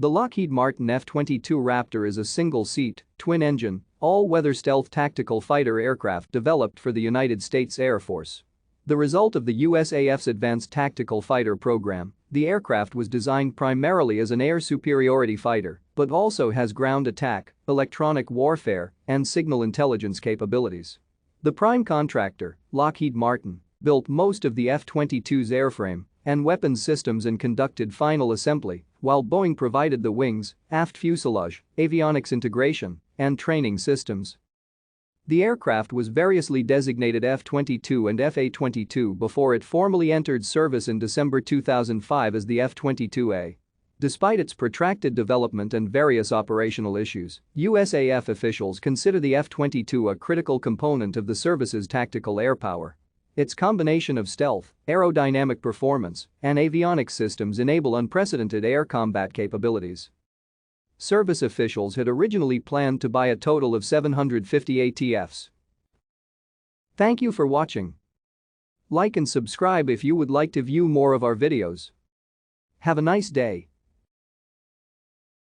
The Lockheed Martin F-22 Raptor is a single-seat, twin-engine, all-weather stealth tactical fighter aircraft developed for the United States Air Force. The result of the USAF's Advanced Tactical Fighter program, the aircraft was designed primarily as an air superiority fighter, but also has ground attack, electronic warfare, and signal intelligence capabilities. The prime contractor, Lockheed Martin, built most of the F-22's airframe and weapons systems and conducted final assembly, while Boeing provided the wings, aft fuselage, avionics integration, and training systems. The aircraft was variously designated F-22 and F-A-22 before it formally entered service in December 2005 as the F-22A. Despite its protracted development and various operational issues, USAF officials consider the F-22 a critical component of the service's tactical air power. Its combination of stealth, aerodynamic performance, and avionics systems enable unprecedented air combat capabilities. Service officials had originally planned to buy a total of 750 ATFs. Thank you for watching. Like and subscribe if you would like to view more of our videos. Have a nice day.